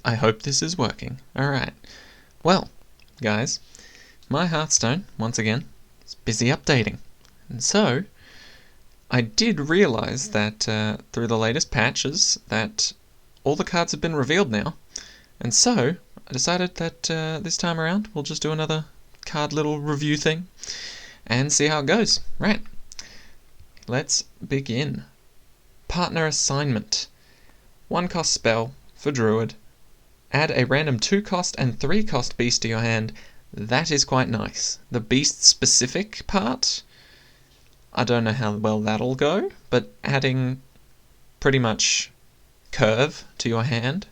I hope this is working. Alright. Well, guys, my Hearthstone, once again, is busy updating. And so, I did realise that through the latest patches that all the cards have been revealed now. And so, I decided that this time around we'll just do another card little review thing and see how it goes. Right. Let's begin. Partner Assignment. 1-cost spell for Druid. Add a random 2-cost and 3-cost beast to your hand. That is quite nice. The beast-specific part, I don't know how well that'll go, but adding pretty much curve to your hand.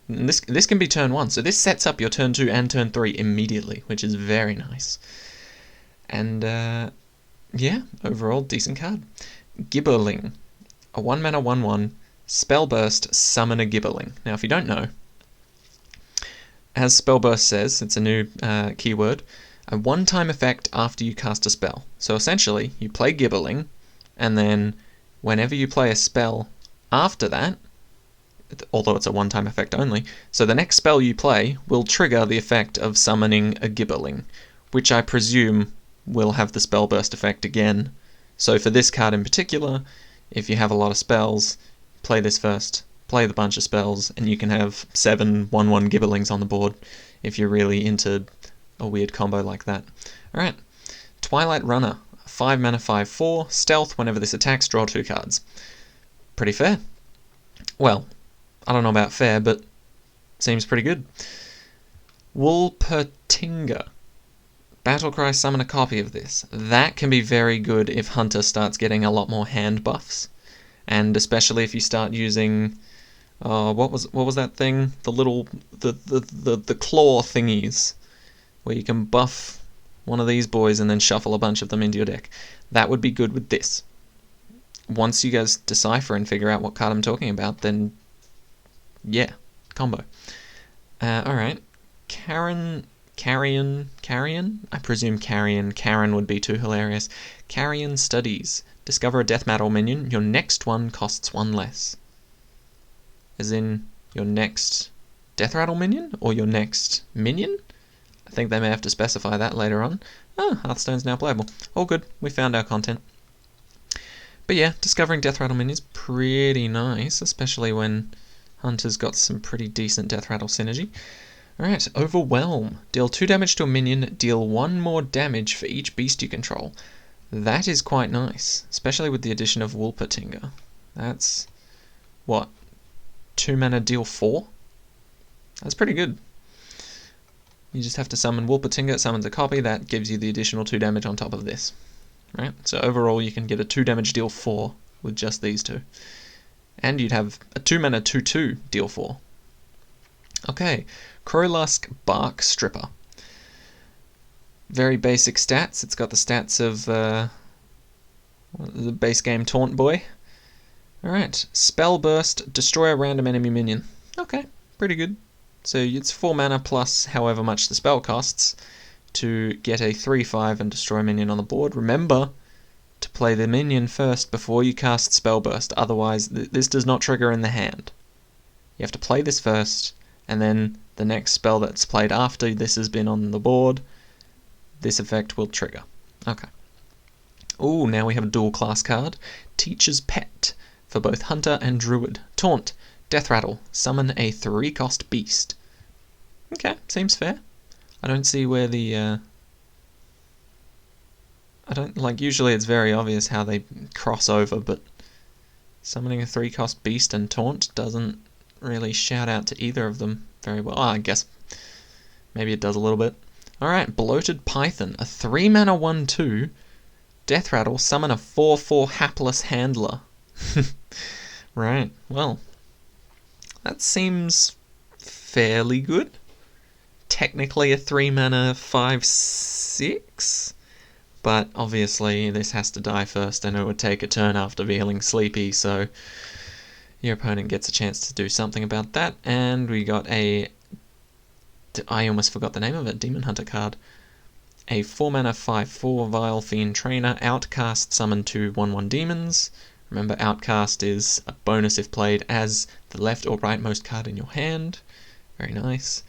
And this can be turn 1, so this sets up your turn 2 and turn 3 immediately, which is very nice. And, yeah, overall, decent card. Gibberling. A 1-mana 1/1, spell burst, summon a Gibberling. Now, if you don't know, as spell burst says, it's a new keyword, a one-time effect after you cast a spell. So essentially, you play Gibberling, and then whenever you play a spell after that, although it's a one-time effect only, so the next spell you play will trigger the effect of summoning a Gibberling, which I presume will have the spell burst effect again. So for this card in particular, if you have a lot of spells, play this first, play the bunch of spells, and you can have 7 1/1 Gibberlings on the board if you're really into a weird combo like that. Alright, Twilight Runner. 5-mana 5/4, stealth. Whenever this attacks, draw 2 cards. Pretty fair. Well, I don't know about fair, but seems pretty good. Wolpertinger. Battlecry, summon a copy of this. That can be very good if Hunter starts getting a lot more hand buffs, and especially if you start using what was that thing? The little the claw thingies, where you can buff one of these boys and then shuffle a bunch of them into your deck. That would be good with this. Once you guys decipher and figure out what card I'm talking about, then yeah, combo. Alright, Carrion? I presume Carrion. Karen would be too hilarious. Carrion Studies. Discover a death metal minion. Your next one costs 1 less. As in, your next death rattle minion? Or your next minion? I think they may have to specify that later on. Oh, Hearthstone's now playable. All good, we found our content. But yeah, discovering death rattle minions pretty nice, especially when Hunter's got some pretty decent death rattle synergy. Alright, Overwhelm. Deal 2 damage to a minion, deal 1 more damage for each beast you control. That is quite nice, especially with the addition of Wolpertinger. That's, what, 2-mana deal 4? That's pretty good. You just have to summon Wolpertinger, it summons a copy, that gives you the additional 2 damage on top of this. Right? So overall you can get a 2 damage deal 4 with just these two. And you'd have a 2-mana 2/2 deal 4. Okay, Crowlusk Bark Stripper. Very basic stats. It's got the stats of the base game Taunt Boy. Alright, Spell Burst, destroy a random enemy minion. Okay, pretty good. So it's 4 mana plus however much the spell costs to get a 3/5 and destroy a minion on the board. Remember to play the minion first before you cast Spell Burst, otherwise this does not trigger in the hand. You have to play this first, and then the next spell that's played after this has been on the board, this effect will trigger. Okay. Ooh, now we have a dual class card. Teacher's Pet for both Hunter and Druid. Taunt. Death Rattle. Summon a 3-cost beast. Okay, seems fair. I don't see where the usually it's very obvious how they cross over, but summoning a 3-cost beast and Taunt doesn't really shout out to either of them very well. I guess maybe it does a little bit. Alright, Bloated Python. A 3-mana 1/2. Death Rattle. Summon a 4/4 hapless handler. Right, well, that seems fairly good. Technically a 3-mana 5/6, but obviously this has to die first and it would take a turn after feeling sleepy, so your opponent gets a chance to do something about that. And we got I almost forgot the name of it, Demon Hunter card. A 4-mana 5/4 Vile Fiend Trainer. Outcast, summon 2 1/1 demons. Remember, Outcast is a bonus if played as the left or rightmost card in your hand. Very nice.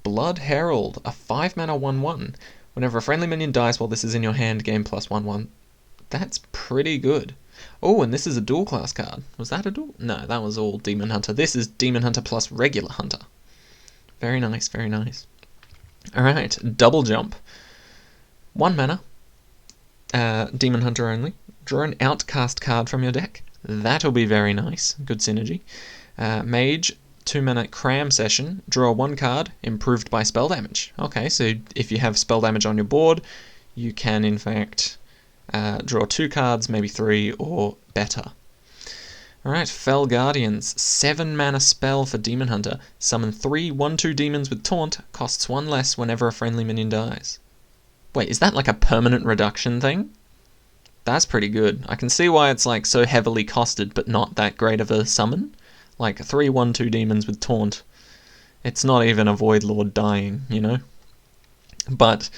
Blood Herald, a 5 mana 1/1. Whenever a friendly minion dies while this is in your hand, gain +1/1. That's pretty good. Oh, and this is a dual class card. Was that a dual? No, that was all Demon Hunter. This is Demon Hunter plus regular Hunter. Very nice, very nice. Alright, Double Jump. 1 mana. Demon Hunter only. Draw an Outcast card from your deck. That'll be very nice. Good synergy. Mage, 2 mana Cram Session. Draw 1 card, improved by spell damage. Okay, so if you have spell damage on your board, you can in fact draw 2 cards, maybe 3, or better. Alright, Fell Guardians. 7 mana spell for Demon Hunter. Summon 3 1/2 demons with Taunt. Costs 1 less whenever a friendly minion dies. Wait, is that like a permanent reduction thing? That's pretty good. I can see why it's like so heavily costed, but not that great of a summon. Like 3 1/2 demons with Taunt. It's not even a Void Lord dying, you know? But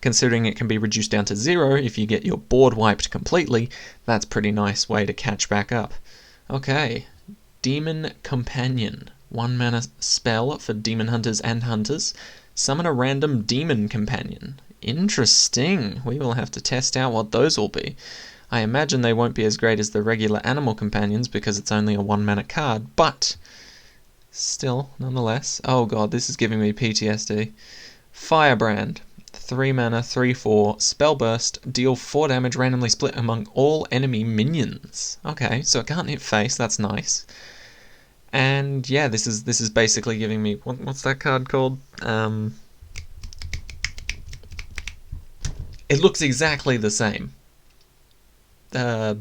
considering it can be reduced down to 0 if you get your board wiped completely, that's a pretty nice way to catch back up. Okay, Demon Companion. 1 mana spell for Demon Hunters and Hunters. Summon a random Demon Companion. Interesting. We will have to test out what those will be. I imagine they won't be as great as the regular Animal Companions because it's only a 1 mana card, but still, nonetheless. Oh god, this is giving me PTSD. Firebrand. 3 mana, 3/4, spell burst, deal 4 damage randomly split among all enemy minions. Okay, so it can't hit face, that's nice. And yeah, this is basically giving me what's that card called? It looks exactly the same. The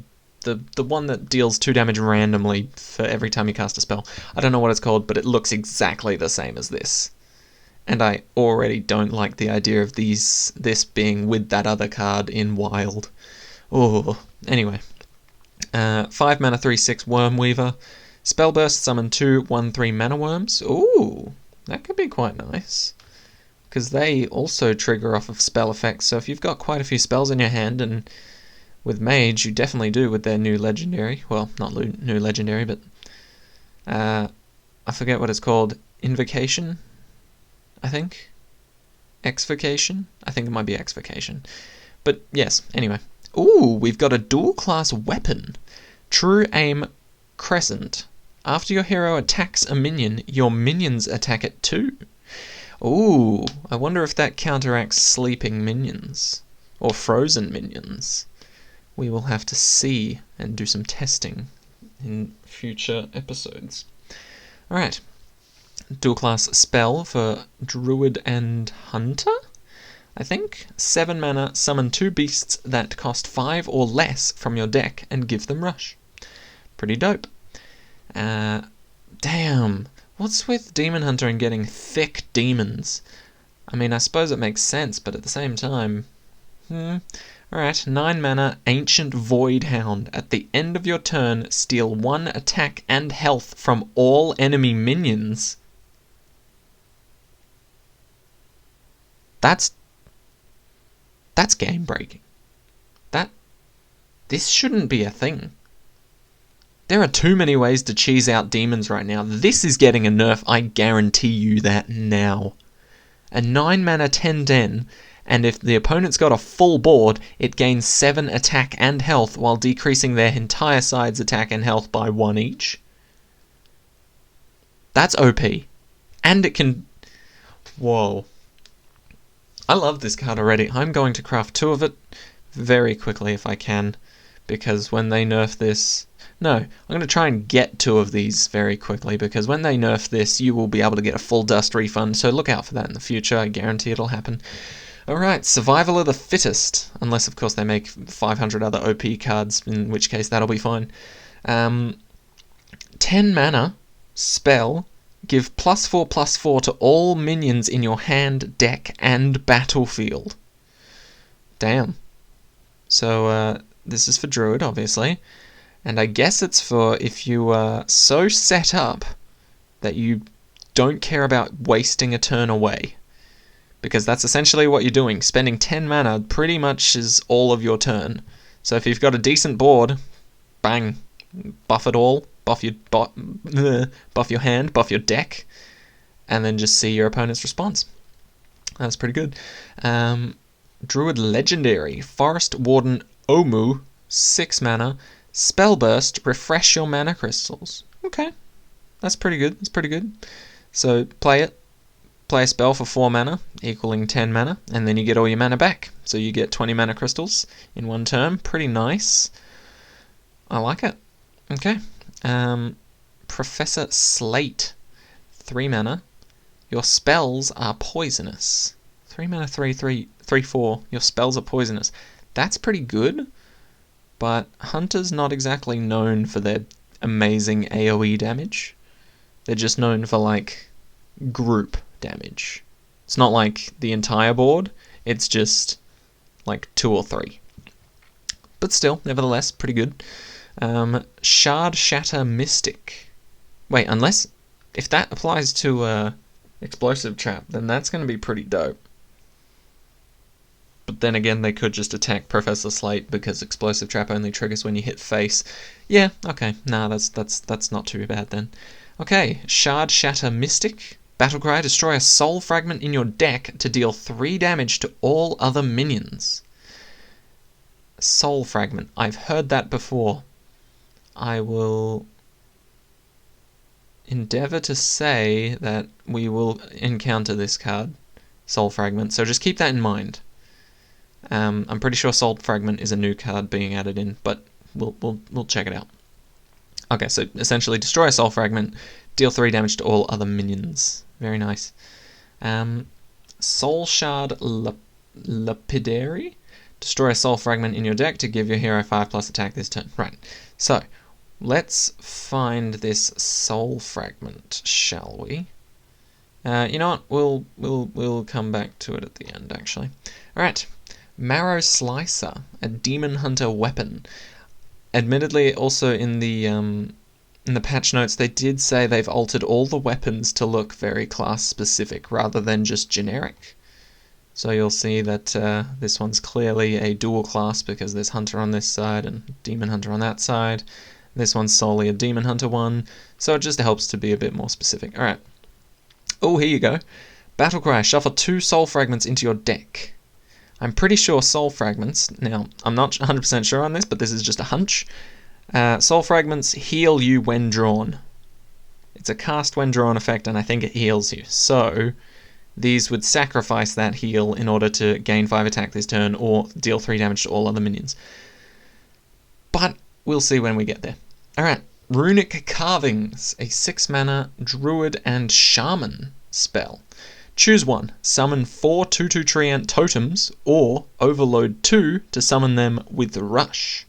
one that deals 2 damage randomly for every time you cast a spell. I don't know what it's called, but it looks exactly the same as this. And I already don't like the idea of this being with that other card in Wild. Oh, anyway. 5 mana 3/6 Wormweaver. Spellburst, summon 2 1/3 mana worms. Ooh, that could be quite nice. Because they also trigger off of spell effects, so if you've got quite a few spells in your hand, and with Mage you definitely do with their new legendary, well, not new legendary, but I forget what it's called, Invocation, I think? Exvocation? I think it might be Exvocation. But yes, anyway. Ooh, we've got a dual class weapon. True Aim Crescent. After your hero attacks a minion, your minions attack it too. Ooh, I wonder if that counteracts sleeping minions. Or frozen minions. We will have to see and do some testing in future episodes. Alright. Dual class spell for Druid and Hunter, I think. 7 mana, summon 2 beasts that cost 5 or less from your deck and give them rush. Pretty dope. Damn. What's with Demon Hunter and getting thick demons? I mean, I suppose it makes sense, but at the same time... Alright, 9 mana, Ancient Void Hound. At the end of your turn, steal 1 attack and health from all enemy minions. That's game breaking. This shouldn't be a thing. There are too many ways to cheese out demons right now. This is getting a nerf, I guarantee you that now. A 9 mana 10/10, and if the opponent's got a full board, it gains 7 attack and health while decreasing their entire side's attack and health by 1 each. That's OP. And it can... Whoa. I love this card already. I'm going to craft 2 of it very quickly if I can, because when they nerf this... No, I'm going to try and get 2 of these very quickly, because when they nerf this, you will be able to get a full dust refund, so look out for that in the future. I guarantee it'll happen. Alright, Survival of the Fittest. Unless, of course, they make 500 other OP cards, in which case that'll be fine. 10 mana, spell, give +4/+4 to all minions in your hand, deck, and battlefield. Damn. So, this is for Druid, obviously. And I guess it's for if you are so set up that you don't care about wasting a turn away. Because that's essentially what you're doing. Spending 10 mana pretty much is all of your turn. So if you've got a decent board, bang, buff it all. Buff your hand, buff your deck. and then just see your opponent's response. That's pretty good. Druid Legendary, Forest Warden Omu, 6 mana, Spell Burst, refresh your mana crystals. Okay, that's pretty good. That's pretty good. So play it. Play a spell for 4 mana, equaling 10 mana, and then you get all your mana back. So you get 20 mana crystals in one turn. Pretty nice. I like it. Okay. Professor Slate, 3 mana. Your spells are poisonous. 3 mana, 3/4. Your spells are poisonous. That's pretty good, but Hunter's not exactly known for their amazing AoE damage. They're just known for, like, group damage. It's not like the entire board, it's just like 2 or 3. But still, nevertheless, pretty good. Shard Shatter Mystic. Wait, unless, if that applies to Explosive Trap, then that's going to be pretty dope. But then again, they could just attack Professor Slate because Explosive Trap only triggers when you hit face. Yeah, okay, nah, that's not too bad then. Okay, Shard Shatter Mystic. Battlecry, destroy a soul fragment in your deck to deal 3 damage to all other minions. Soul fragment. I've heard that before. I will endeavor to say that we will encounter this card, Soul Fragment, so just keep that in mind. I'm pretty sure Soul Fragment is a new card being added in, but we'll check it out. Okay, so essentially destroy a Soul Fragment, deal 3 damage to all other minions. Very nice. Soul Shard Lapidary. Destroy a soul fragment in your deck to give your hero 5+ attack this turn. Right. So, let's find this soul fragment, shall we? You know what? We'll come back to it at the end, actually. All right. Marrow Slicer, a demon hunter weapon. Admittedly, also in the patch notes, they did say they've altered all the weapons to look very class-specific rather than just generic. So you'll see that this one's clearly a dual class because there's Hunter on this side and Demon Hunter on that side. This one's solely a Demon Hunter one, so it just helps to be a bit more specific. Alright. Oh, here you go. Battlecry, shuffle 2 soul fragments into your deck. I'm pretty sure soul fragments, now, I'm not 100% sure on this, but this is just a hunch. Soul fragments heal you when drawn. It's a cast when drawn effect, and I think it heals you. So, these would sacrifice that heal in order to gain 5 attack this turn, or deal 3 damage to all other minions. But, we'll see when we get there. Alright, Runic Carvings, a 6 mana Druid and Shaman spell. Choose one, summon 4 2/2 Treant totems, or overload 2 to summon them with Rush.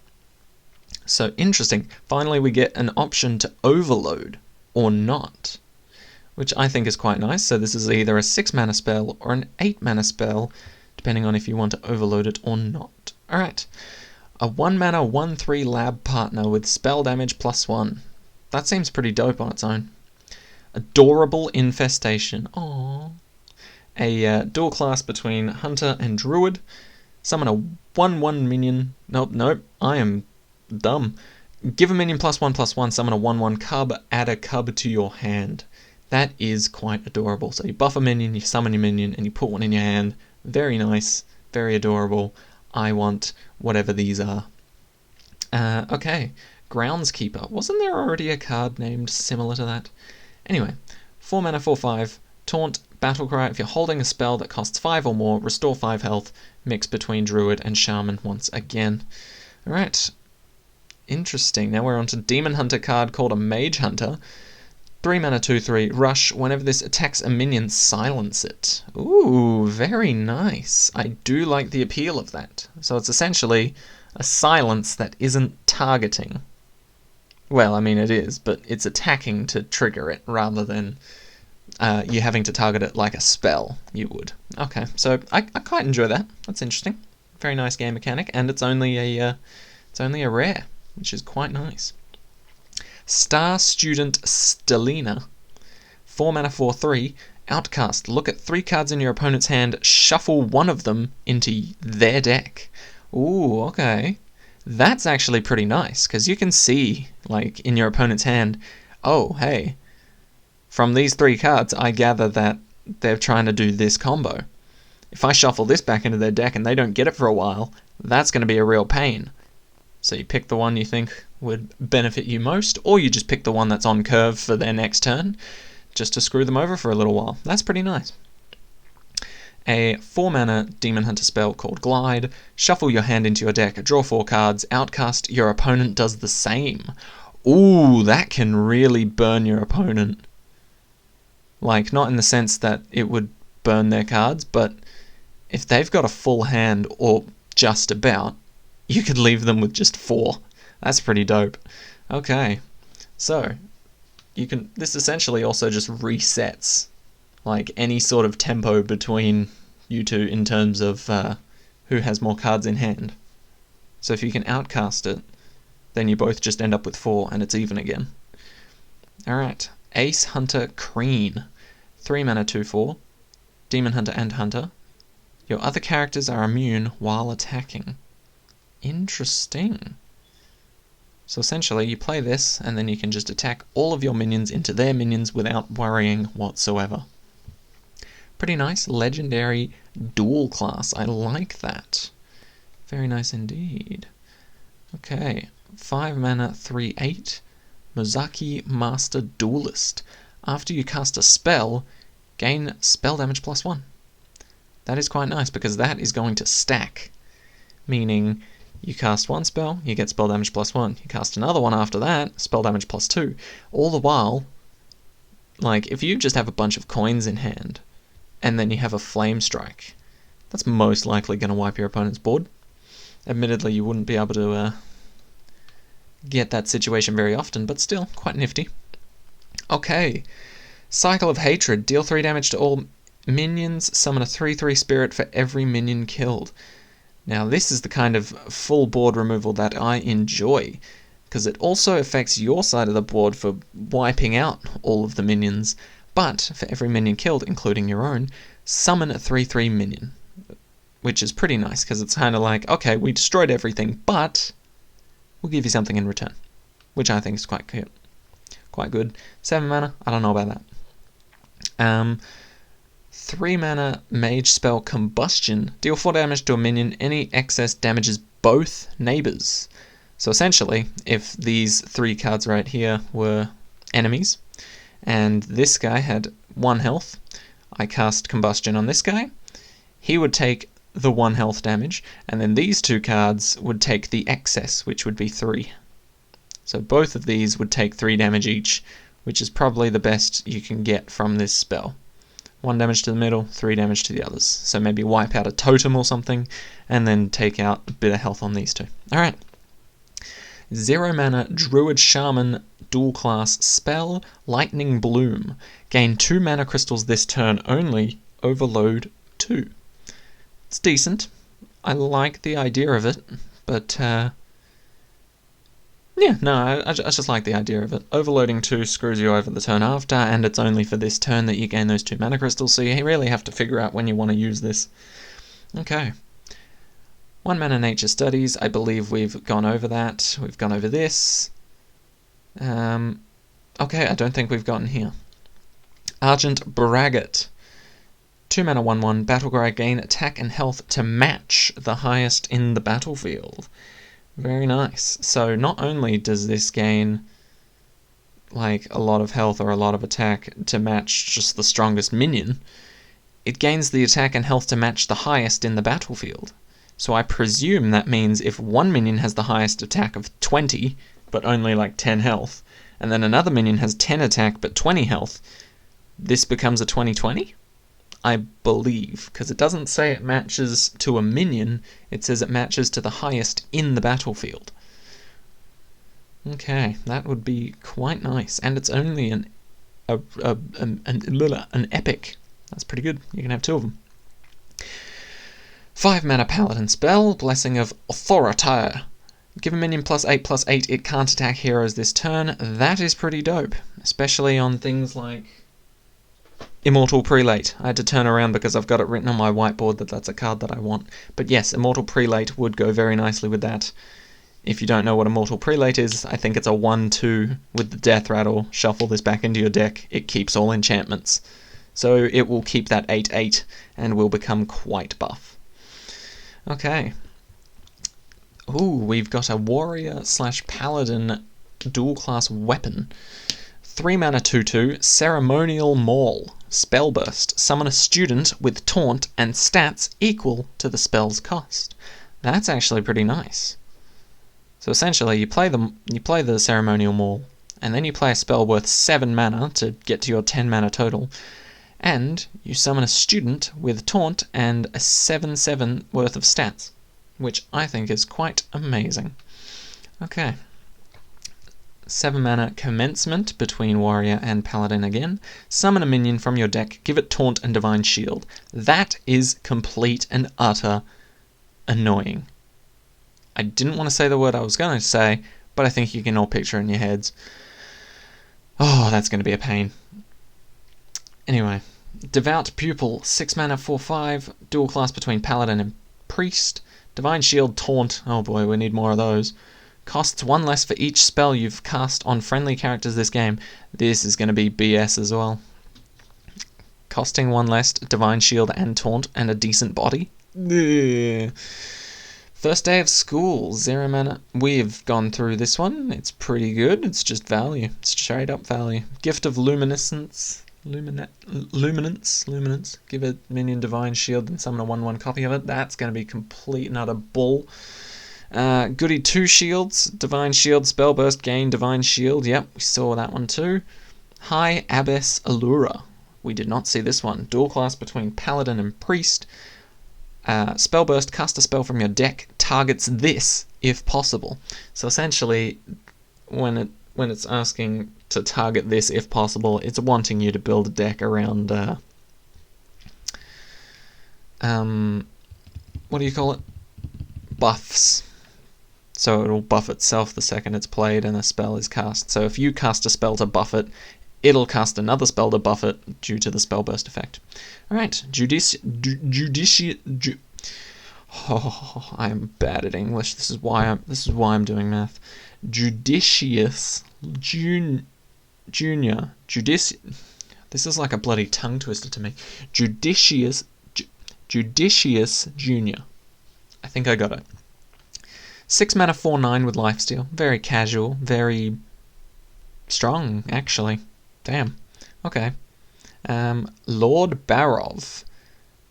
So interesting, finally we get an option to overload, or not, which I think is quite nice. So this is either a 6 mana spell or an 8 mana spell, depending on if you want to overload it or not. Alright, a 1 mana 1/3 lab partner with spell damage +1. That seems pretty dope on its own. Adorable Infestation. Aww. A dual class between Hunter and Druid. Summon a 1/1 minion. Nope, I am dumb. Give a minion +1/+1, summon a 1/1 cub, add a cub to your hand. That is quite adorable. So you buff a minion, you summon your minion, and you put one in your hand. Very nice, very adorable. I want whatever these are. Okay, Groundskeeper. Wasn't there already a card named similar to that? Anyway, 4 mana 4/5, Taunt, Battlecry. If you're holding a spell that costs 5 or more, restore 5 health, mix between Druid and Shaman once again. Alright, interesting. Now we're on to Demon Hunter card called a Mage Hunter. 3 mana 2/3, Rush. Whenever this attacks a minion, silence it. Ooh, very nice. I do like the appeal of that. So it's essentially a silence that isn't targeting. Well, I mean it is, but it's attacking to trigger it rather than you having to target it like a spell you would. Okay, so I quite enjoy that. That's interesting. Very nice game mechanic, and it's only a rare, which is quite nice. Star Student Stelina, 4 mana 4/3, Outcast. Look at 3 cards in your opponent's hand, shuffle one of them into their deck. Ooh, okay. That's actually pretty nice, because you can see, like, in your opponent's hand, oh, hey, from these 3 cards, I gather that they're trying to do this combo. If I shuffle this back into their deck and they don't get it for a while, that's going to be a real pain. So you pick the one you think would benefit you most, or you just pick the one that's on curve for their next turn, just to screw them over for a little while. That's pretty nice. A 4-mana Demon Hunter spell called Glide. Shuffle your hand into your deck, draw 4 cards, outcast your opponent does the same. Ooh, that can really burn your opponent. Like, not in the sense that it would burn their cards, but if they've got a full hand, or just about, you could leave them with just 4. That's pretty dope. Okay, so this essentially also just resets like any sort of tempo between you two in terms of who has more cards in hand. So if you can outcast it, then you both just end up with 4 and it's even again. Alright, Ace Hunter Kreen. 3 mana 2/4. Demon Hunter and Hunter. Your other characters are immune while attacking. Interesting. So essentially you play this and then you can just attack all of your minions into their minions without worrying whatsoever. Pretty nice. Legendary dual class. I like that. Very nice indeed. Okay, 5 mana 3/8. Mozaki Master Duelist. After you cast a spell, gain spell damage +1. That is quite nice because that is going to stack. Meaning, you cast one spell, you get spell damage +1. You cast another one after that, spell damage +2. All the while, like, if you just have a bunch of coins in hand, and then you have a Flame Strike, that's most likely going to wipe your opponent's board. Admittedly, you wouldn't be able to get that situation very often, but still, quite nifty. Okay, Cycle of Hatred. Deal 3 damage to all minions, summon a 3/3 spirit for every minion killed. Now this is the kind of full board removal that I enjoy, because it also affects your side of the board for wiping out all of the minions, but for every minion killed, including your own, summon a 3/3 minion, which is pretty nice, because it's kind of like, okay, we destroyed everything, but we'll give you something in return, which I think is quite cute. Quite good. 7 mana, I don't know about that. 3 mana mage spell Combustion. Deal 4 damage to a minion. Any excess damages both neighbors. So essentially, if these 3 cards right here were enemies, and this guy had 1 health, I cast Combustion on this guy, he would take the 1 health damage, and then these 2 cards would take the excess, which would be 3. So both of these would take 3 damage each, which is probably the best you can get from this spell. 1 damage to the middle, 3 damage to the others. So maybe wipe out a totem or something, and then take out a bit of health on these 2. Alright. 0 mana Druid Shaman dual class spell, Lightning Bloom. Gain 2 mana crystals this turn only, overload 2. It's decent. I like the idea of it, but yeah, no, I just like the idea of it. Overloading 2 screws you over the turn after, and it's only for this turn that you gain those 2 mana crystals, so you really have to figure out when you want to use this. Okay. 1 mana Nature Studies. I believe we've gone over that. We've gone over this. Okay, I don't think we've gotten here. Argent Braggart. 2 mana 1/1. Battlecry. Gain attack and health to match the highest in the battlefield. Very nice. So not only does this gain like a lot of health or a lot of attack to match just the strongest minion, it gains the attack and health to match the highest in the battlefield. So I presume that means if one minion has the highest attack of 20, but only like 10 health, and then another minion has 10 attack but 20 health, this becomes a 20/20? I believe, because it doesn't say it matches to a minion, it says it matches to the highest in the battlefield. Okay, that would be quite nice, and it's only an epic. That's pretty good. You can have 2 of them. 5 mana Paladin spell, Blessing of Authority. Give a minion +8/+8, it can't attack heroes this turn. That is pretty dope, especially on things like Immortal Prelate. I had to turn around because I've got it written on my whiteboard that that's a card that I want. But yes, Immortal Prelate would go very nicely with that. If you don't know what a Mortal Prelate is, I think it's a 1-2 with the Death Rattle. Shuffle this back into your deck. It keeps all enchantments. So it will keep that 8-8 and will become quite buff. Okay. Ooh, we've got a Warrior/Paladin dual-class weapon. 3 mana 2-2, Ceremonial Maul. Spellburst. Summon a student with taunt and stats equal to the spell's cost. That's actually pretty nice. So essentially, you play the Ceremonial Maul, and then you play a spell worth 7 mana to get to your 10 mana total, and you summon a student with taunt and a 7/7 worth of stats, which I think is quite amazing. Okay. 7 mana Commencement between Warrior and Paladin again. Summon a minion from your deck, give it Taunt and Divine Shield. That is complete and utter annoying. I didn't want to say the word I was going to say, but I think you can all picture it in your heads. Oh, that's going to be a pain. Anyway, Devout Pupil, 6 mana 4/5, dual class between Paladin and Priest. Divine Shield, Taunt, oh boy, we need more of those. Costs 1 less for each spell you've cast on friendly characters this game. This is going to be BS as well. Costing 1 less, Divine Shield and Taunt, and a decent body. Ugh. First Day of School, 0 mana. We've gone through this one. It's pretty good. It's just value. It's straight up value. Gift of Luminescence. Luminance. Give a minion Divine Shield and summon a 1/1 copy of it. That's going to be complete and utter bull. Goody 2 shields. Divine Shield, Spellburst, gain Divine Shield. Yep, we saw that one too. High Abbess Allura. We did not see this one. Dual class between Paladin and Priest. Spellburst, cast a spell from your deck, targets this if possible. So essentially, when it's asking to target this if possible, it's wanting you to build a deck around what do you call it? Buffs. So it'll buff itself the second it's played and a spell is cast. So if you cast a spell to buff it, it'll cast another spell to buff it due to the Spellburst effect. Alright, Oh, I am bad at English. This is why I'm doing math. Judicious Junior. This is like a bloody tongue twister to me. Judicious Junior. I think I got it. 6 mana 4/9 with Lifesteal. Very casual, very strong, actually. Damn. Okay. Lord Barov.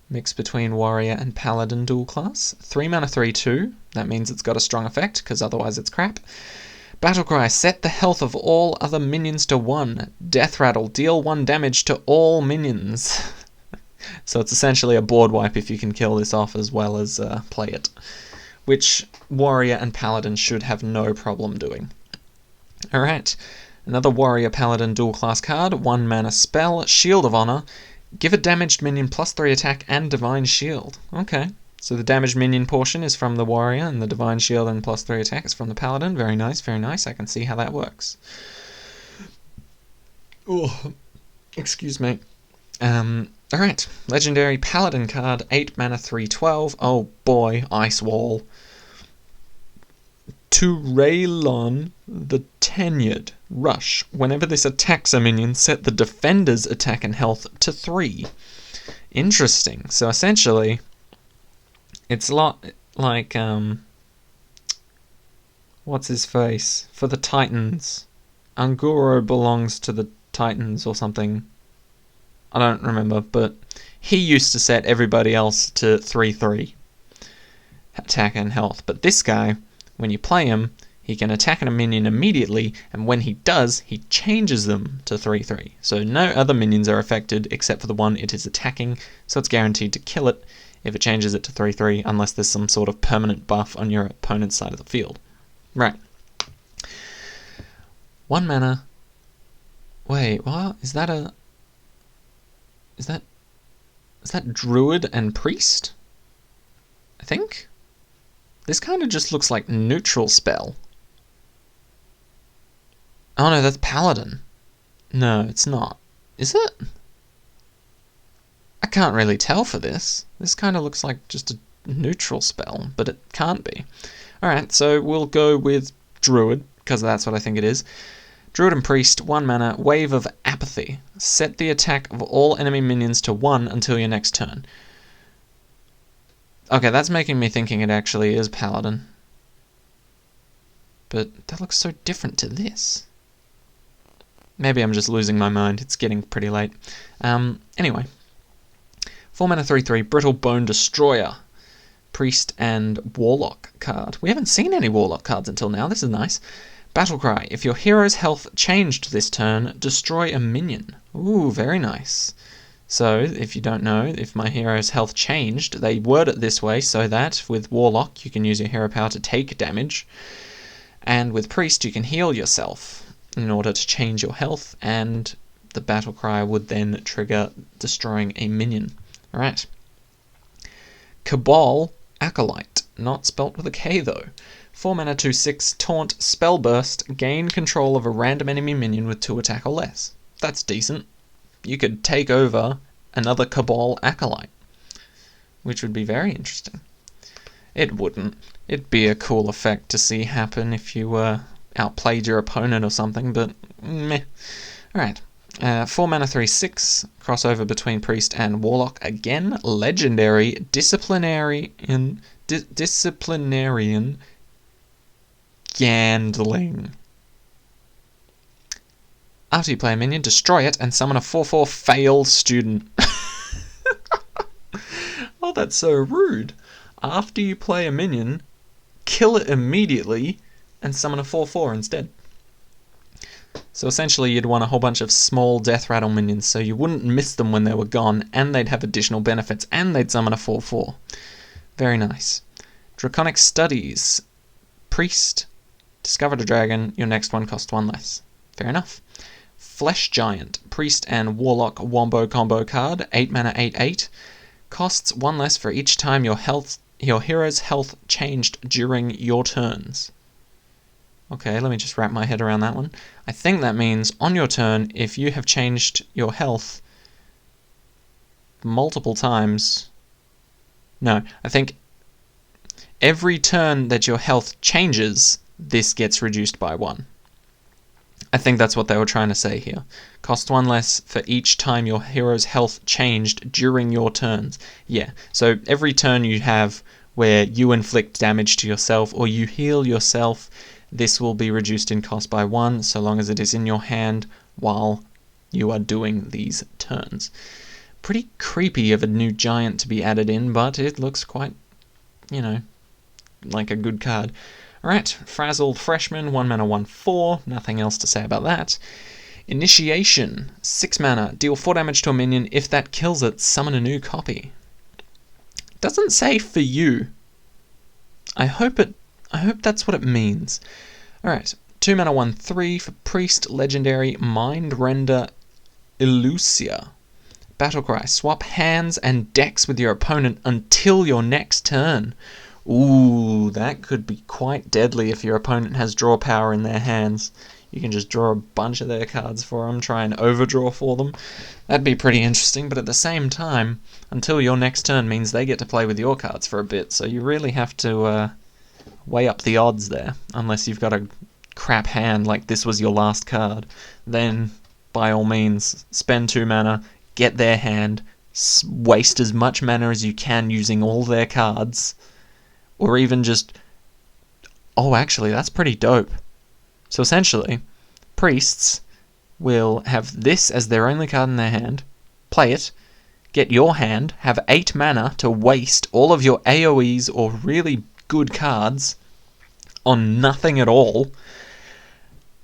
Mix between Warrior and Paladin dual class. 3 mana 3/2. That means it's got a strong effect, because otherwise it's crap. Battlecry. Set the health of all other minions to 1. Death Rattle. Deal 1 damage to all minions. So it's essentially a board wipe if you can kill this off as well as play it. Which Warrior and Paladin should have no problem doing. Alright. Another Warrior Paladin dual class card. 1 mana spell. Shield of Honor. Give a damaged minion +3 attack and Divine Shield. Okay. So the damaged minion portion is from the Warrior and the Divine Shield and +3 attack is from the Paladin. Very nice, very nice. I can see how that works. Oh, excuse me. Alright. Legendary Paladin card. 8 mana 3/12. Oh boy. Ice Wall. To Raylon the Tenured. Rush. Whenever this attacks a minion, set the defender's attack and health to 3. Interesting. So essentially, it's a lot like, what's his face? For the Titans. Anguro belongs to the Titans or something. I don't remember, but he used to set everybody else to 3/3. Attack and health. But this guy, when you play him, he can attack a minion immediately, and when he does, he changes them to 3/3. So no other minions are affected except for the one it is attacking, so it's guaranteed to kill it if it changes it to 3/3, unless there's some sort of permanent buff on your opponent's side of the field. Right. 1 mana. Wait, what? Is that Druid and Priest? I think? This kind of just looks like neutral spell. Oh no, that's Paladin. No, it's not. Is it? I can't really tell for this. This kind of looks like just a neutral spell, but it can't be. Alright, so we'll go with Druid, because that's what I think it is. Druid and Priest, 1 mana, Wave of Apathy. Set the attack of all enemy minions to 1 until your next turn. Okay, that's making me thinking it actually is Paladin. But that looks so different to this. Maybe I'm just losing my mind. It's getting pretty late. Anyway. 4 mana 3/3, Brittle Bone Destroyer. Priest and Warlock card. We haven't seen any Warlock cards until now. This is nice. Battlecry. If your hero's health changed this turn, destroy a minion. Ooh, very nice. So, if you don't know, if my hero's health changed, they word it this way so that with Warlock you can use your hero power to take damage, and with Priest you can heal yourself in order to change your health, and the Battlecry would then trigger destroying a minion. Alright. Cabal Acolyte. Not spelt with a K though. 4 mana 2/6, Taunt, Spell Burst, gain control of a random enemy minion with 2 attack or less. That's decent. You could take over another Cabal Acolyte, which would be very interesting. It wouldn't. It'd be a cool effect to see happen if you outplayed your opponent or something, but meh. Alright. 4 mana 3/6, crossover between Priest and Warlock again. Legendary, Disciplinarian Gandling. After you play a minion, destroy it and summon a 4/4 failed student. Oh, that's so rude. After you play a minion, kill it immediately and summon a 4/4 instead. So essentially you'd want a whole bunch of small death rattle minions so you wouldn't miss them when they were gone, and they'd have additional benefits, and they'd summon a 4/4. Very nice. Draconic Studies. Priest. Discovered a dragon. Your next one costs 1 less. Fair enough. Flesh Giant. Priest and Warlock Wombo Combo card. 8 mana 8/8. Costs 1 less for each time your hero's health changed during your turns. Okay, let me just wrap my head around that one. I think that means on your turn, if you have changed your health multiple times... No, I think every turn that your health changes, this gets reduced by 1. I think that's what they were trying to say here. Cost 1 less for each time your hero's health changed during your turns. Yeah, so every turn you have where you inflict damage to yourself or you heal yourself, this will be reduced in cost by 1, so long as it is in your hand while you are doing these turns. Pretty creepy of a new giant to be added in, but it looks quite, like a good card. Alright, Frazzled Freshman, 1 mana 1/4, nothing else to say about that. Initiation, 6 mana, deal 4 damage to a minion. If that kills it, summon a new copy. Doesn't say for you. I hope that's what it means. Alright, 2 mana 1/3 for Priest, Legendary, Mind Render Illusia. Battlecry, swap hands and decks with your opponent until your next turn. Ooh, that could be quite deadly if your opponent has draw power in their hands. You can just draw a bunch of their cards for them, try and overdraw for them. That'd be pretty interesting, but at the same time, until your next turn means they get to play with your cards for a bit, so you really have to weigh up the odds there, unless you've got a crap hand like this was your last card. Then, by all means, spend 2 mana, get their hand, waste as much mana as you can using all their cards, or even just... Oh, actually, that's pretty dope. So essentially, Priests will have this as their only card in their hand, play it, get your hand, have 8 mana to waste all of your AoEs or really good cards on nothing at all,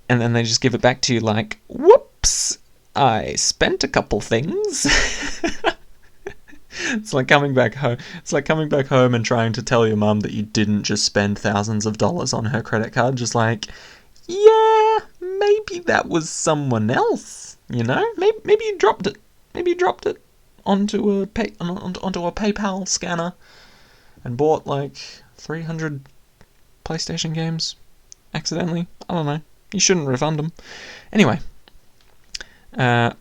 and then they just give it back to you like, whoops, I spent a couple things. It's like coming back home. It's like coming back home and trying to tell your mum that you didn't just spend thousands of dollars on her credit card. Just like, yeah, maybe that was someone else. Maybe you dropped it. Maybe you dropped it onto a PayPal scanner and bought like 300 PlayStation games accidentally. I don't know. You shouldn't refund them. Anyway,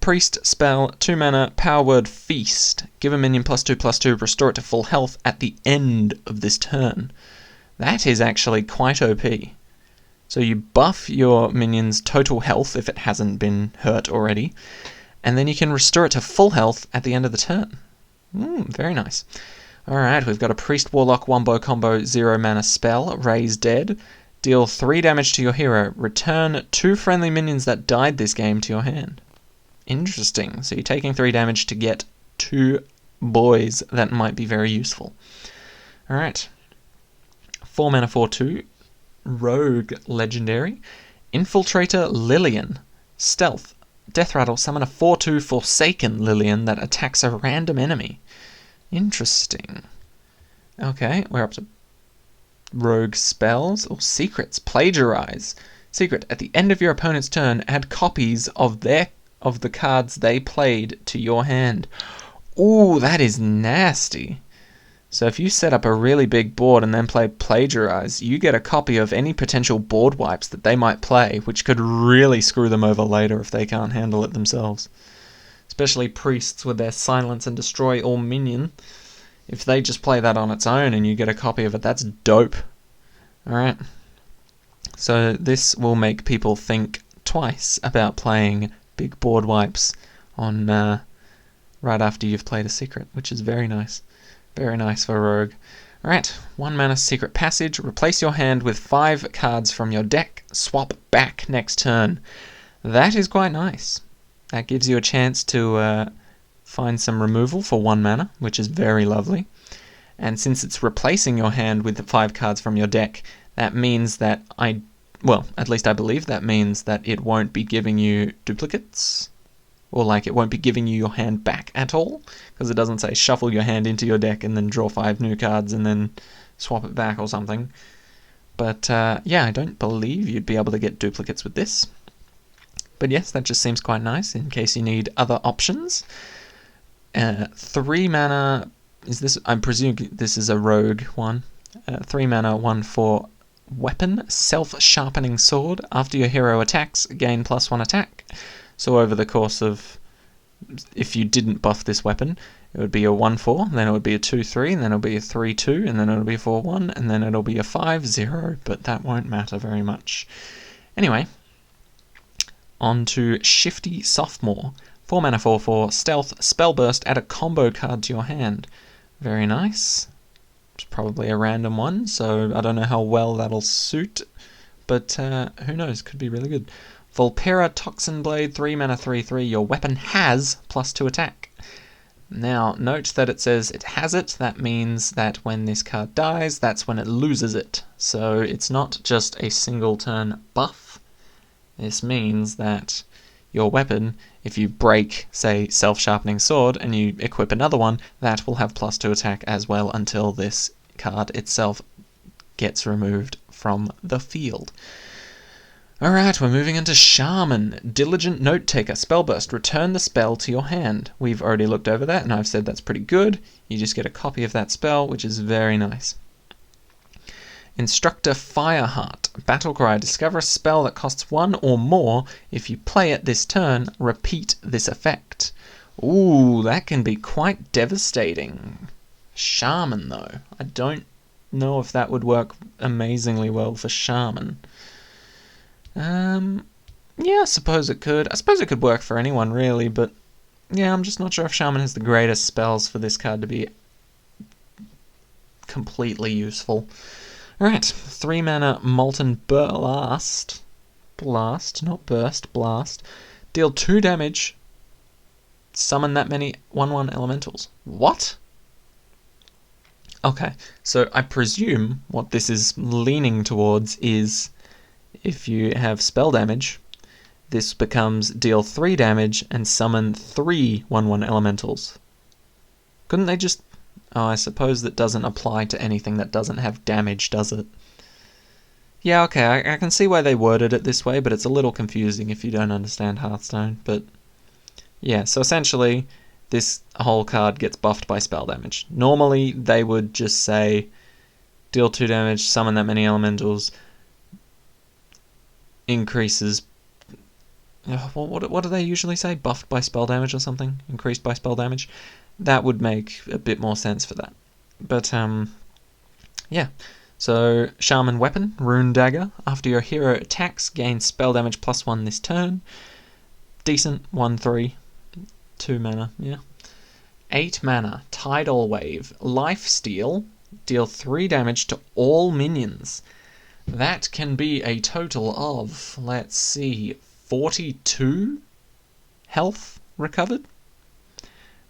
Priest spell, 2 mana, power word Feast. Give a minion +2/+2, restore it to full health at the end of this turn. That is actually quite OP. So you buff your minion's total health if it hasn't been hurt already, and then you can restore it to full health at the end of the turn. Very nice. Alright, we've got a Priest Warlock Wombo combo 0 mana spell, Raise Dead. Deal 3 damage to your hero. Return 2 friendly minions that died this game to your hand. Interesting. So you're taking 3 damage to get 2 boys that might be very useful. Alright. 4 mana 4/2. Rogue Legendary. Infiltrator Lillian. Stealth. Death Rattle. Summon a 4/2 Forsaken Lillian that attacks a random enemy. Interesting. Okay, we're up to rogue spells or secrets. Plagiarize. Secret. At the end of your opponent's turn, add copies of the cards they played to your hand. Ooh, that is nasty. So if you set up a really big board and then play Plagiarize, you get a copy of any potential board wipes that they might play, which could really screw them over later if they can't handle it themselves. Especially priests with their Silence and Destroy All minion. If they just play that on its own and you get a copy of it, that's dope. Alright. So this will make people think twice about playing big board wipes on right after you've played a secret, which is very nice. Very nice for Rogue. Alright, 1 mana Secret Passage. Replace your hand with 5 cards from your deck. Swap back next turn. That is quite nice. That gives you a chance to find some removal for 1 mana, which is very lovely. And since it's replacing your hand with the 5 cards from your deck, that means that at least I believe that means that it won't be giving you duplicates. Or like it won't be giving you your hand back at all, because it doesn't say shuffle your hand into your deck and then draw 5 new cards and then swap it back or something. But yeah, I don't believe you'd be able to get duplicates with this. But yes, that just seems quite nice in case you need other options. 3 mana, I'm presuming this is a rogue one. 3 mana, 1/4 weapon, Self-Sharpening Sword. After your hero attacks, gain +1 attack. So over the course of, if you didn't buff this weapon, it would be a 1/4, then it would be a 2/3, and then it'll be a 3/2, and then it'll be a 4/1, and then it'll be a 5/0, but that won't matter very much. Anyway, on to Shifty Sophomore. 4 mana 4/4, Stealth, Spell Burst, add a combo card to your hand. Very nice. It's probably a random one, so I don't know how well that'll suit, but who knows, could be really good. Volpera Toxin Blade, 3 mana 3/3, your weapon has +2 attack. Now, note that it says it has it. That means that when this card dies, that's when it loses it. So it's not just a single turn buff. This means that your weapon, if you break, say, Self-Sharpening Sword, and you equip another one, that will have +2 attack as well until this card itself gets removed from the field. Alright, we're moving into Shaman. Diligent Note Taker, Spellburst. Return the spell to your hand. We've already looked over that, and I've said that's pretty good. You just get a copy of that spell, which is very nice. Instructor Fireheart. Battlecry. Discover a spell that costs 1 or more. If you play it this turn, repeat this effect. Ooh, that can be quite devastating. Shaman, though. I don't know if that would work amazingly well for Shaman. Yeah, I suppose it could. I suppose it could work for anyone, really, but yeah, I'm just not sure if Shaman has the greatest spells for this card to be completely useful. Alright, 3 mana Molten Blast. Blast, not burst, blast. Deal 2 damage. Summon that many 1/1 elementals. What? Okay, so I presume what this is leaning towards is if you have spell damage, this becomes deal 3 damage and summon 3 1/1 elementals. Couldn't they just... Oh, I suppose that doesn't apply to anything that doesn't have damage, does it? Yeah, okay, I can see why they worded it this way, but it's a little confusing if you don't understand Hearthstone. But yeah, so essentially, this whole card gets buffed by spell damage. Normally, they would just say, deal 2 damage, summon that many elementals, increases what do they usually say? Buffed by spell damage or something? Increased by spell damage? That would make a bit more sense for that. But, yeah. So, Shaman Weapon, Rune Dagger. After your hero attacks, gain spell damage +1 this turn. Decent, 1/3. 2 mana, yeah. 8 mana, Tidal Wave. Lifesteal, deal 3 damage to all minions. That can be a total of, let's see, 42 health recovered,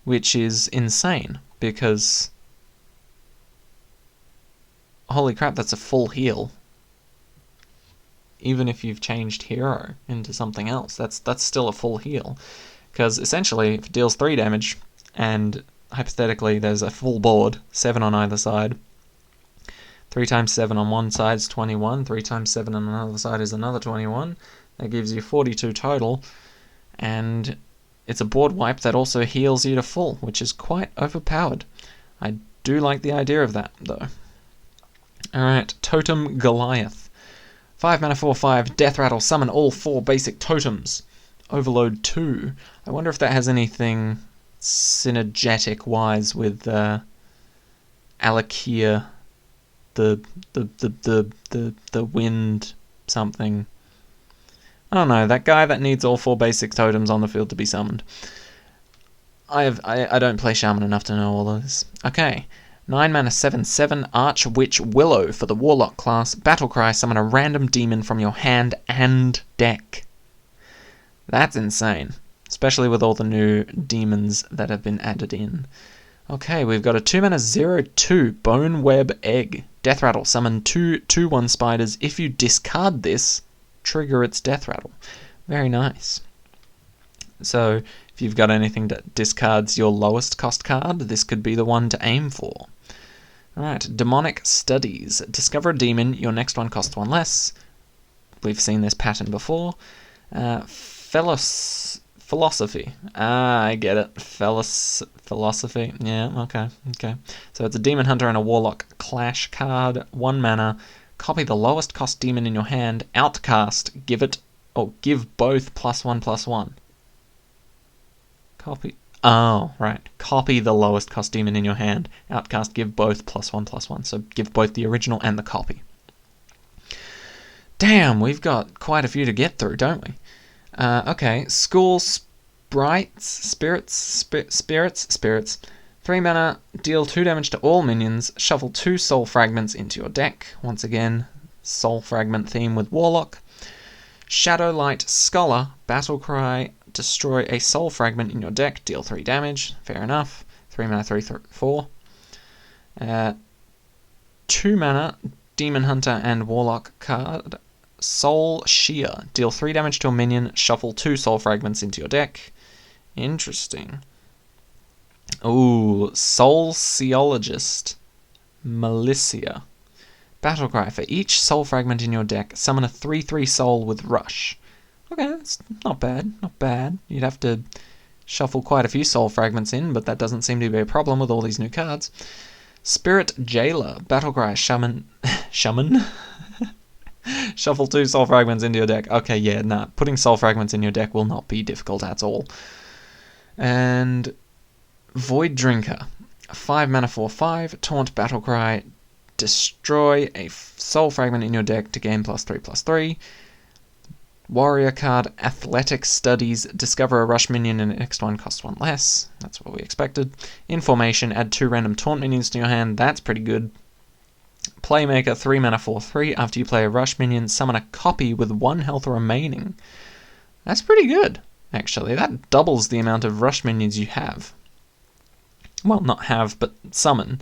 which is insane because, holy crap, that's a full heal. Even if you've changed hero into something else, that's still a full heal, because essentially if it deals 3 damage and hypothetically there's a full board, 7 on either side, 3 times 7 on one side is 21, 3 times 7 on another side is another 21. That gives you 42 total, and it's a board wipe that also heals you to full, which is quite overpowered. I do like the idea of that, though. Alright, Totem Goliath. 5 mana 4/5, Death Rattle, summon all 4 basic totems. Overload 2. I wonder if that has anything synergetic-wise with Alakia, the wind something. I don't know, that guy that needs all 4 basic totems on the field to be summoned. I don't play Shaman enough to know all of this. Okay, 9 mana 7/7, Archwitch Willow for the Warlock class. Battlecry, summon a random demon from your hand and deck. That's insane, especially with all the new demons that have been added in. Okay, we've got a 2 mana 0/2, Bone Web Egg. Death Rattle, summon 2 2/1 spiders. If you discard this, trigger its Death Rattle. Very nice. So, if you've got anything that discards your lowest cost card, this could be the one to aim for. Alright, Demonic Studies. Discover a demon, your next one costs 1 less. We've seen this pattern before. Philosophy. I get it. Philosophy. Yeah, okay. So it's a Demon Hunter and a Warlock clash card. 1 mana. Copy the lowest cost demon in your hand. Outcast. Give both +1/+1. Copy. Oh, right. Copy the lowest cost demon in your hand. Outcast. Give both +1/+1. So give both the original and the copy. Damn, we've got quite a few to get through, don't we? Okay, School Spirits. 3 mana, deal 2 damage to all minions, shuffle 2 Soul Fragments into your deck. Once again, Soul Fragment theme with Warlock. Shadowlight Scholar, Battlecry, destroy a Soul Fragment in your deck, deal 3 damage. Fair enough. 3 mana, 3/4. 2 mana, Demon Hunter and Warlock card. Soul Shear. Deal 3 damage to a minion, shuffle 2 Soul Fragments into your deck. Interesting. Ooh, Soul Seologist. Militia. Battlecry. For each Soul Fragment in your deck, summon a 3/3 Soul with Rush. Okay, that's not bad. You'd have to shuffle quite a few Soul Fragments in, but that doesn't seem to be a problem with all these new cards. Spirit Jailer. Battlecry. Shaman? Shuffle 2 Soul Fragments into your deck. Okay, yeah, nah. Putting Soul Fragments in your deck will not be difficult at all. And Void Drinker. 5 mana 4/5. Taunt Battlecry. Destroy a Soul Fragment in your deck to gain +3/+3. Warrior card. Athletic Studies. Discover a Rush minion and the next one costs 1 less. That's what we expected. Information. Add 2 random Taunt minions to your hand. That's pretty good. Playmaker, 3 mana 4/3. After you play a Rush minion, summon a copy with 1 health remaining. That's pretty good, actually. That doubles the amount of Rush minions you have. Well, not have, but summon.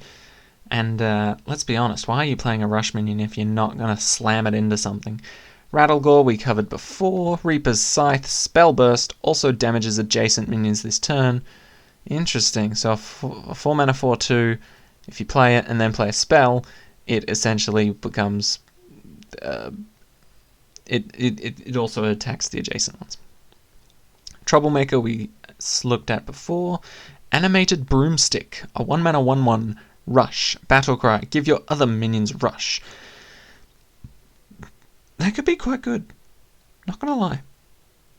And let's be honest, why are you playing a Rush minion if you're not going to slam it into something? Rattlegore we covered before. Reaper's Scythe, Spell Burst, also damages adjacent minions this turn. Interesting. So a 4 mana 4/2, if you play it and then play a spell, it essentially becomes... It also attacks the adjacent ones. Troublemaker we looked at before. Animated Broomstick, a 1 mana 1/1 Rush. Battlecry, give your other minions Rush. That could be quite good. Not gonna lie.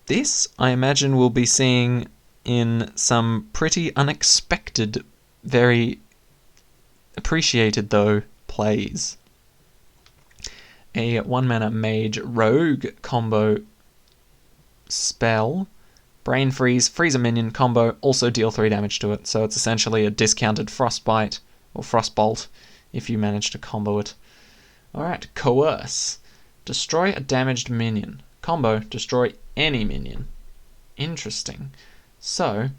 This, I imagine, we'll be seeing in some pretty unexpected, very appreciated, though, plays. A 1-mana mage rogue combo spell. Brain Freeze, freeze a minion combo, also deal 3 damage to it. So it's essentially a discounted Frostbite or Frostbolt if you manage to combo it. Alright, Coerce. Destroy a damaged minion. Combo, destroy any minion. Interesting. So,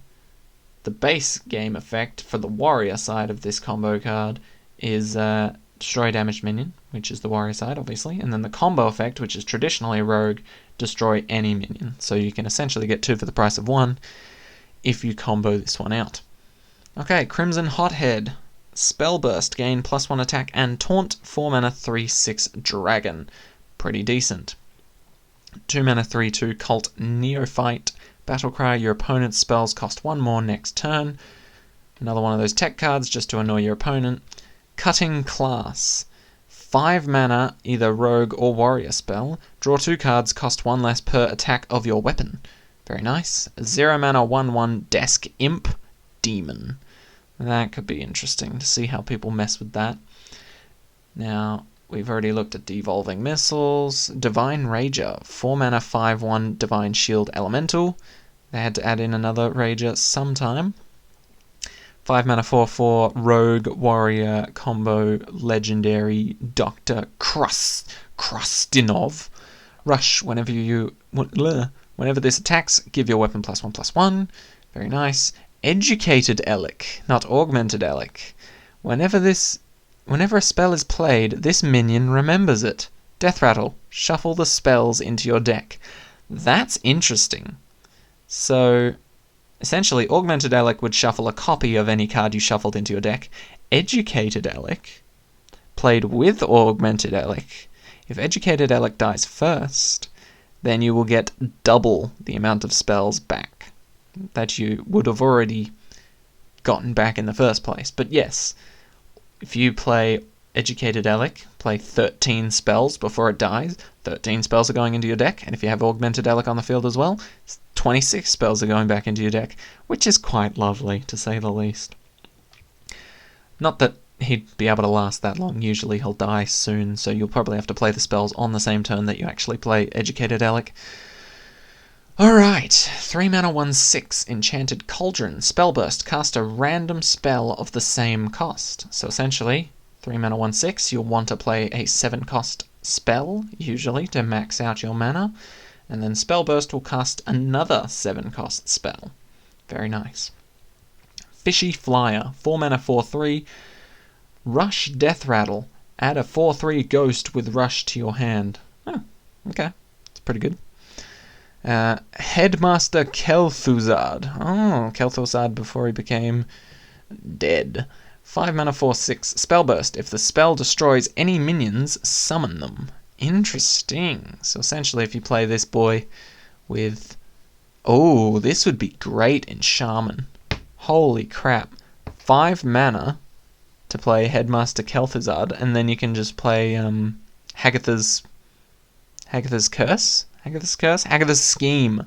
the base game effect for the warrior side of this combo card is destroy a damaged minion, which is the warrior side, obviously. And then the combo effect, which is traditionally a rogue, destroy any minion. So you can essentially get 2 for the price of 1 if you combo this one out. Okay, Crimson Hothead. Spell Burst, gain +1 attack and taunt, 4 mana 3/6 dragon. Pretty decent. 2 mana 3/2 Cult Neophyte. Battlecry, your opponent's spells cost 1 more next turn. Another one of those tech cards just to annoy your opponent. Cutting Class. 5 mana, either rogue or warrior spell. Draw 2 cards, cost 1 less per attack of your weapon. Very nice. 0 mana 1/1 Desk Imp Demon. That could be interesting to see how people mess with that. Now, we've already looked at Devolving Missiles. Divine Rager. 4 mana 5/1 Divine Shield Elemental. They had to add in another Rager sometime. 5 mana 4/4 Rogue Warrior combo legendary Dr. Krustinov. Rush, whenever this attacks, give your weapon +1/+1. Very nice. Educated Elic, not Augmented Elic. Whenever a spell is played, this minion remembers it. Death Rattle, shuffle the spells into your deck. That's interesting. So, essentially, Augmented Elic would shuffle a copy of any card you shuffled into your deck. Educated Elic, played with Augmented Elic. If Educated Elic dies first, then you will get double the amount of spells back that you would have already gotten back in the first place. But yes, if you play Educated Elic, play 13 spells before it dies, 13 spells are going into your deck, and if you have Augmented Elic on the field as well, 26 spells are going back into your deck, which is quite lovely, to say the least. Not that he'd be able to last that long. Usually he'll die soon, so you'll probably have to play the spells on the same turn that you actually play Educated Elic. Alright, 3 mana 1/6 Enchanted Cauldron. Spellburst, cast a random spell of the same cost. So essentially, 3 mana 1/6, you'll want to play a 7 cost spell, usually, to max out your mana. And then Spellburst will cast another 7 cost spell. Very nice. Fishy Flyer, 4 mana 4/3. Rush Death Rattle. Add a 4/3 ghost with Rush to your hand. Oh, okay. It's pretty good. Headmaster Kel'Thuzad. Oh, Kel'Thuzad before he became dead. 5 mana 4/6. Spellburst. If the spell destroys any minions, summon them. Interesting. So essentially, if you play this boy with... Oh, this would be great in Shaman. Holy crap. 5 mana to play Headmaster Kel'Thuzad, and then you can just play Hagatha's Curse? Hagatha's Scheme,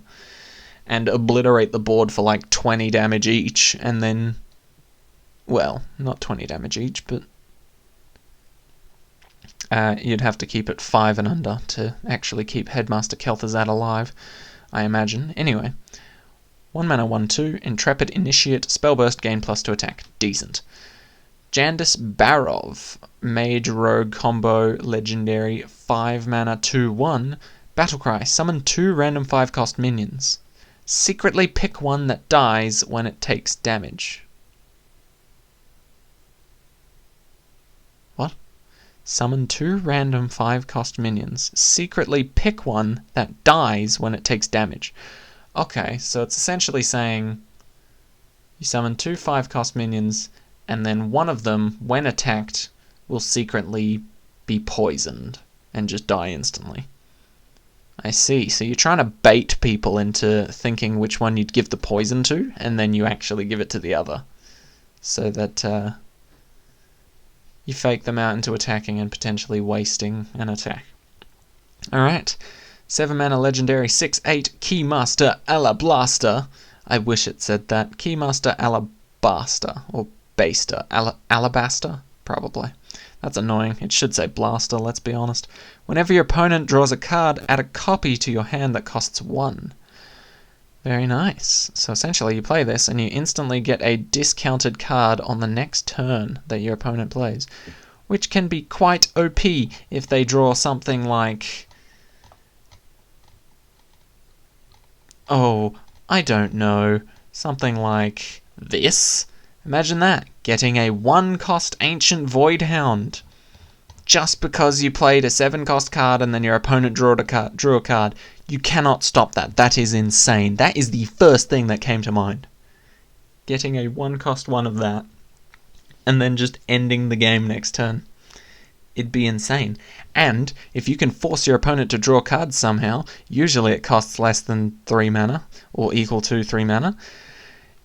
and obliterate the board for like 20 damage each, and then... Well, not 20 damage each, but... you'd have to keep it 5 and under to actually keep Headmaster Kel'Thuzad alive, I imagine. Anyway, 1 mana 1/2, Intrepid Initiate, Spellburst, gain +2 attack. Decent. Jandis Barov, Mage Rogue combo, legendary, 5 mana 2/1, Battlecry, summon 2 random 5-cost minions. Secretly pick one that dies when it takes damage. What? Summon 2 random 5-cost minions. Secretly pick one that dies when it takes damage. Okay, so it's essentially saying you summon 2 5-cost minions, and then one of them, when attacked, will secretly be poisoned and just die instantly. I see. So you're trying to bait people into thinking which one you'd give the poison to, and then you actually give it to the other. So that you fake them out into attacking and potentially wasting an attack. Alright, 7 mana legendary 6/8 Keymaster Alabaster. I wish it said that. Keymaster Alabaster. Or Baster. Alabaster? Probably. That's annoying. It should say Blaster, let's be honest. Whenever your opponent draws a card, add a copy to your hand that costs 1. Very nice. So essentially you play this and you instantly get a discounted card on the next turn that your opponent plays, which can be quite OP if they draw something like... oh, I don't know. Something like this. Imagine that. Getting a 1-cost Ancient Voidhound. Just because you played a 7-cost card and then your opponent drew a card. You cannot stop that. That is insane. That is the first thing that came to mind. Getting a 1-cost one of that. And then just ending the game next turn. It'd be insane. And if you can force your opponent to draw cards somehow, usually it costs less than 3 mana, or equal to 3 mana,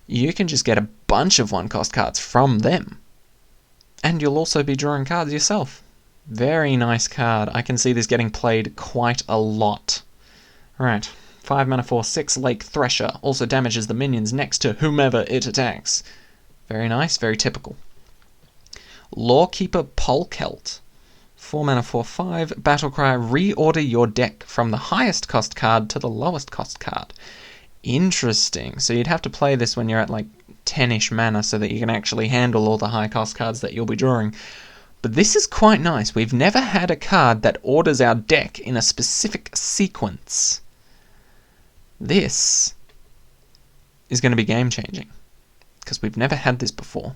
you can just get a bunch of 1-cost cards from them. And you'll also be drawing cards yourself. Very nice card. I can see this getting played quite a lot. Right, 5 mana 4/6 Lake Thresher. Also damages the minions next to whomever it attacks. Very nice, very typical. Lawkeeper Polkelt. 4 mana 4/5 Battlecry. Reorder your deck from the highest cost card to the lowest cost card. Interesting. So you'd have to play this when you're at like 10-ish mana so that you can actually handle all the high cost cards that you'll be drawing. But this is quite nice. We've never had a card that orders our deck in a specific sequence. This is going to be game changing because we've never had this before.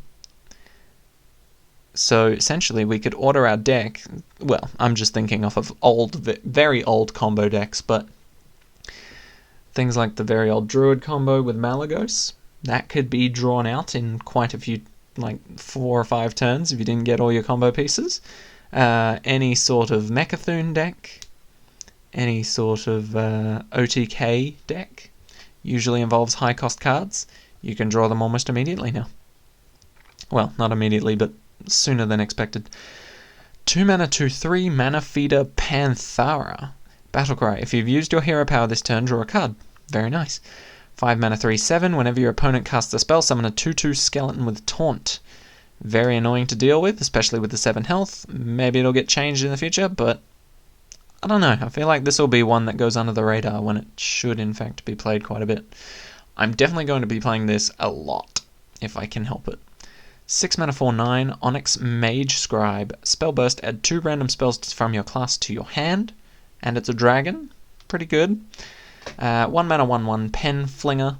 So essentially we could order our deck, well, I'm just thinking off of old, very old combo decks, but things like the very old Druid combo with Malagos, that could be drawn out in quite a few, like 4 or 5 turns if you didn't get all your combo pieces. Any sort of Mechathune deck, any sort of OTK deck, usually involves high cost cards. You can draw them almost immediately now. Well, not immediately, but sooner than expected. 2 mana 2/3 Mana Feeder Panthara. Battlecry. If you've used your hero power this turn, draw a card. Very nice. 5 mana 3/7. Whenever your opponent casts a spell, summon a 2/2 skeleton with Taunt. Very annoying to deal with, especially with the 7 health. Maybe it'll get changed in the future, but I don't know. I feel like this will be one that goes under the radar when it should in fact be played quite a bit. I'm definitely going to be playing this a lot, if I can help it. 6 mana 4/9 Onyx Mage Scribe. Spell Burst. Add 2 random spells from your class to your hand. And it's a dragon. Pretty good. 1 mana 1/1 Pen Flinger.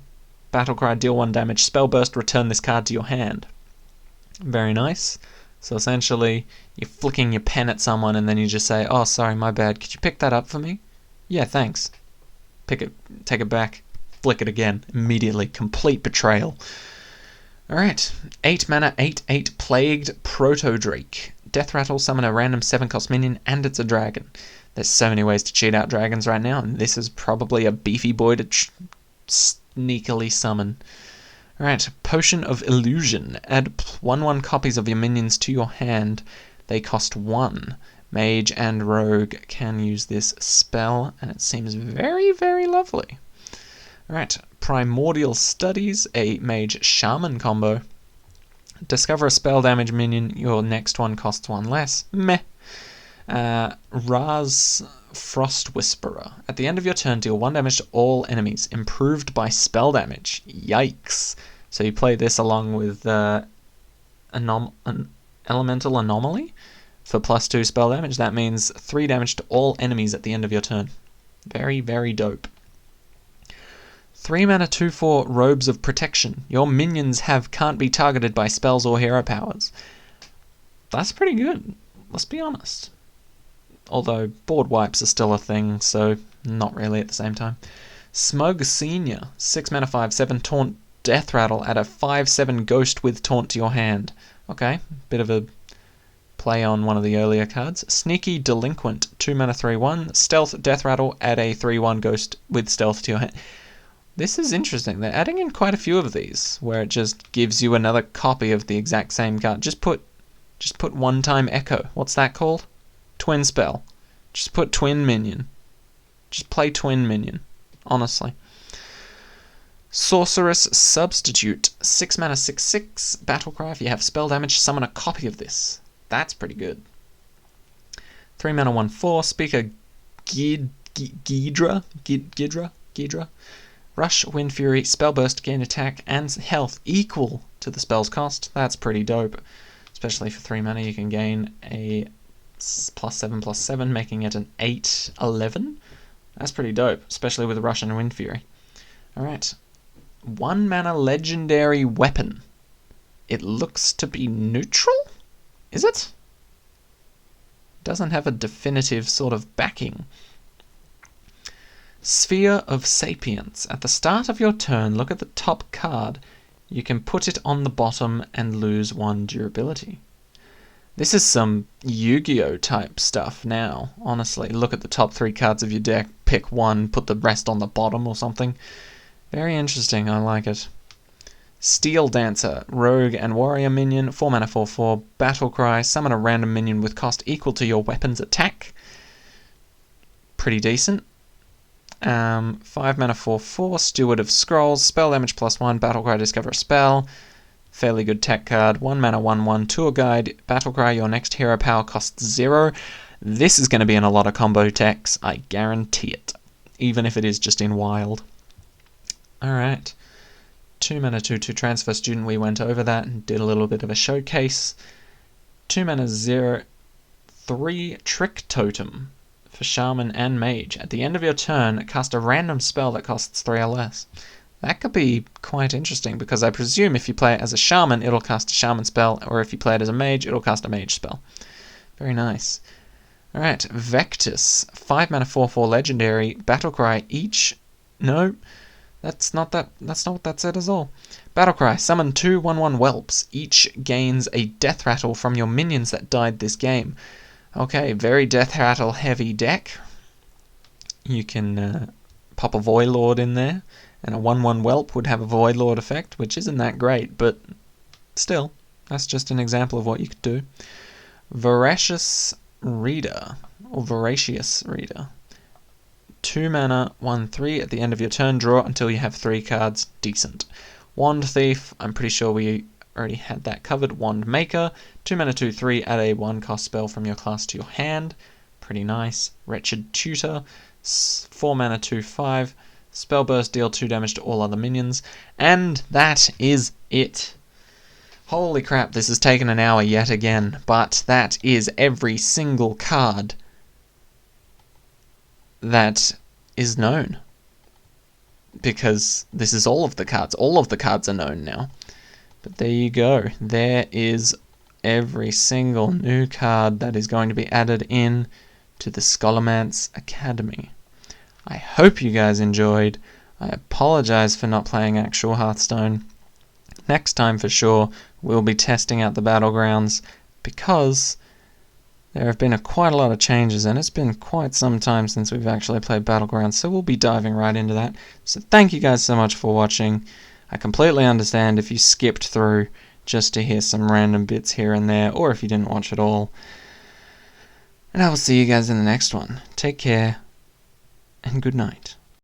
Battlecry. Deal 1 damage. Spell Burst. Return this card to your hand. Very nice. So essentially, you're flicking your pen at someone and then you just say, oh, sorry, my bad. Could you pick that up for me? Yeah, thanks. Pick it, take it back, flick it again. Immediately. Complete betrayal. Alright. 8 mana 8/8 Plagued Proto-Drake. Death Rattle. Summon a random 7-cost minion and it's a dragon. There's so many ways to cheat out dragons right now, and this is probably a beefy boy to sneakily summon. Alright, Potion of Illusion. Add 1/1 copies of your minions to your hand. They cost 1. Mage and Rogue can use this spell, and it seems very, very lovely. Alright, Primordial Studies, a Mage Shaman combo. Discover a spell damage minion, your next one costs 1 less. Meh. Raz Frost Whisperer. At the end of your turn, deal 1 damage to all enemies, improved by spell damage. Yikes. So you play this along with Elemental Anomaly for +2 spell damage. That means 3 damage to all enemies at the end of your turn. Very, very dope. 3 mana 2/4 Robes of Protection. Your minions can't be targeted by spells or hero powers. That's pretty good, let's be honest. Although board wipes are still a thing, so not really at the same time. Smug Senior. 6 mana 5/7 Taunt Death Rattle. Add a 5/7 Ghost with Taunt to your hand. Okay, bit of a play on one of the earlier cards. Sneaky Delinquent. 2 mana 3/1 Stealth Death Rattle. Add a 3/1 Ghost with Stealth to your hand. This is interesting. They're adding in quite a few of these, where it just gives you another copy of the exact same card. Just put one-time Echo. What's that called? Twin spell. Just put twin minion. Just play twin minion, honestly. Sorceress Substitute, 6 mana 6/6, Battlecry. If you have spell damage, summon a copy of this. That's pretty good. 3 mana 1/4, Speaker Ghidra. Rush, Wind Fury, Spell Burst, gain attack and health equal to the spell's cost. That's pretty dope. Especially for 3 mana, you can gain a +7/+7, making it an 8/11. That's pretty dope, especially with Rush and Wind Fury. Alright. 1 mana legendary weapon. It looks to be neutral? Is it? Doesn't have a definitive sort of backing. Sphere of Sapience. At the start of your turn, look at the top card. You can put it on the bottom and lose 1 durability. This is some Yu-Gi-Oh type stuff now, honestly. Look at the top 3 cards of your deck, pick one, put the rest on the bottom or something. Very interesting, I like it. Steel Dancer, Rogue and Warrior minion, 4 mana 4/4, Battlecry, summon a random minion with cost equal to your weapon's attack. Pretty decent. 5 mana 4/4, Steward of Scrolls, spell damage +1, Battlecry, discover a spell. Fairly good tech card. 1 mana 1/1, Tour Guide, Battlecry, your next hero power costs 0. This is going to be in a lot of combo techs, I guarantee it. Even if it is just in Wild. Alright. 2 mana 2/2, Transfer Student, we went over that and did a little bit of a showcase. 2 mana 0/3, Trick Totem for Shaman and Mage. At the end of your turn, cast a random spell that costs 3 or less. That could be quite interesting, because I presume if you play it as a Shaman, it'll cast a Shaman spell, or if you play it as a Mage, it'll cast a Mage spell. Very nice. Alright, Vectus, 5 mana 4/4 legendary, Battlecry each... No, that's not what that said at all. Battlecry, summon 2 1/1 whelps. Each gains a death rattle from your minions that died this game. Okay, very death rattle heavy deck. You can pop a Voidlord in there, and a 1/1 whelp would have a Voidlord effect, which isn't that great, but still, that's just an example of what you could do. Voracious Reader, or Voracious Reader. 2 mana 1/3, at the end of your turn, draw until you have 3 cards. Decent. Wand Thief, I'm pretty sure we already had that covered. Wand Maker, 2 mana 2/3, add a 1-cost spell from your class to your hand. Pretty nice. Wretched Tutor, 4 mana 2/5, spell burst, deal 2 damage to all other minions. And that is it. Holy crap, this has taken an hour yet again, but that is every single card that is known. Because this is all of the cards. All of the cards are known now. But there you go. There is every single new card that is going to be added in to the Scholomance Academy. I hope you guys enjoyed. I apologize for not playing actual Hearthstone. Next time for sure, we'll be testing out the Battlegrounds, because there have been quite a lot of changes, and it's been quite some time since we've actually played Battlegrounds, so we'll be diving right into that. So thank you guys so much for watching. I completely understand if you skipped through just to hear some random bits here and there, or if you didn't watch at all. And I will see you guys in the next one. Take care, and good night.